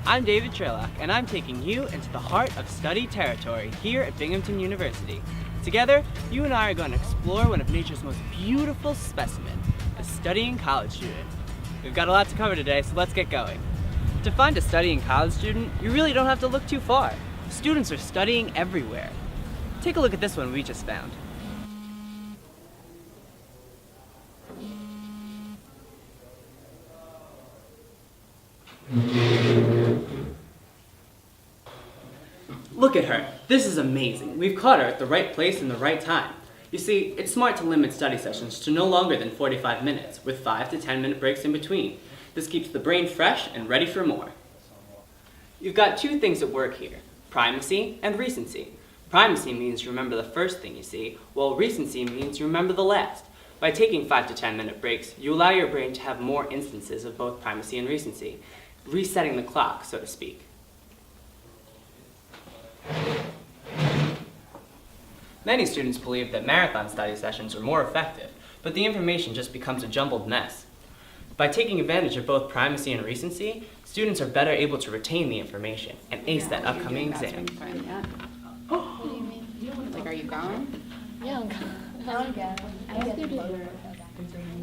I'm David Sherlock, and I'm taking you into the heart of study territory here at Binghamton University. Together, you and I are going to explore one of nature's most beautiful specimens, a studying college student. We've got a lot to cover today, so let's get going. To find a studying college student, you really don't have to look too far. Students are studying everywhere. Take a look at this one we just found. Look at her. This is amazing. We've caught her at the right place and the right time. You see, it's smart to limit study sessions to no longer than 45 minutes, with 5 to 10 minute breaks in between. This keeps the brain fresh and ready for more. You've got two things at work here, primacy and recency. Primacy means you remember the first thing you see, while recency means you remember the last. By taking 5 to 10 minute breaks, you allow your brain to have more instances of both primacy and recency, resetting the clock, so to speak. Many students believe that marathon study sessions are more effective, but the information just becomes a jumbled mess. By taking advantage of both primacy and recency, students are better able to retain the information and ace that upcoming exam. What do you mean? Like, are you going? Yeah, I'm going.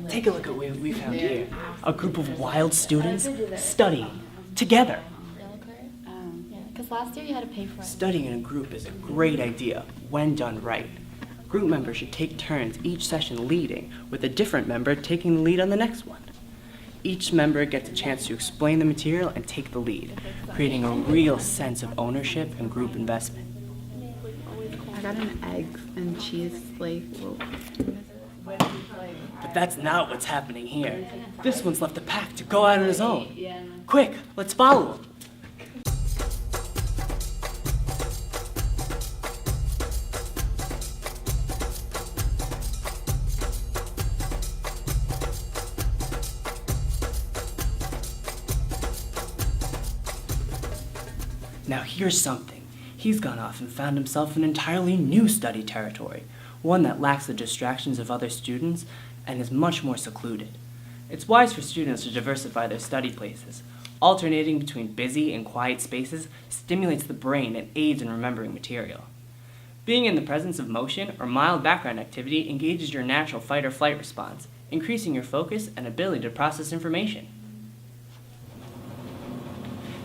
Take a look at what we found here. A group of wild students studying together. Because last year you had to pay for it. Studying in a group is a great idea when done right. Group members should take turns each session leading, with a different member taking the lead on the next one. Each member gets a chance to explain the material and take the lead, creating a real sense of ownership and group investment. I got an eggs and cheese like. But that's not what's happening here. This one's left the pack to go out on his own. Quick, let's follow him. Now here's something. He's gone off and found himself an entirely new study territory, one that lacks the distractions of other students and is much more secluded. It's wise for students to diversify their study places. Alternating between busy and quiet spaces stimulates the brain and aids in remembering material. Being in the presence of motion or mild background activity engages your natural fight or flight response, increasing your focus and ability to process information.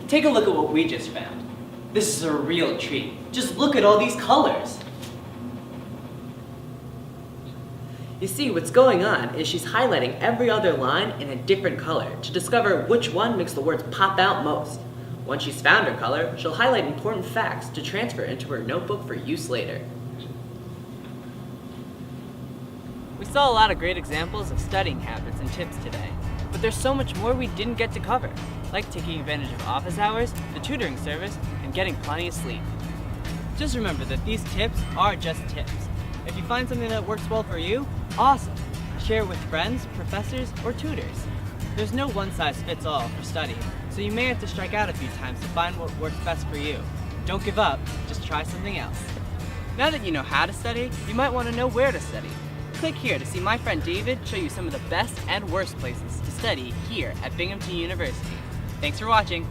Take a look at what we just found. This is a real treat. Just look at all these colors. You see, what's going on is she's highlighting every other line in a different color to discover which one makes the words pop out most. Once she's found her color, she'll highlight important facts to transfer into her notebook for use later. We saw a lot of great examples of studying habits and tips today, but there's so much more we didn't get to cover, like taking advantage of office hours, the tutoring service, and getting plenty of sleep. Just remember that these tips are just tips. If you find something that works well for you, awesome. Share it with friends, professors, or tutors. There's no one-size-fits-all for studying, so you may have to strike out a few times to find what works best for you. Don't give up, just try something else. Now that you know how to study, you might want to know where to study. Click here to see my friend David show you some of the best and worst places to study here at Binghamton University. Thanks for watching.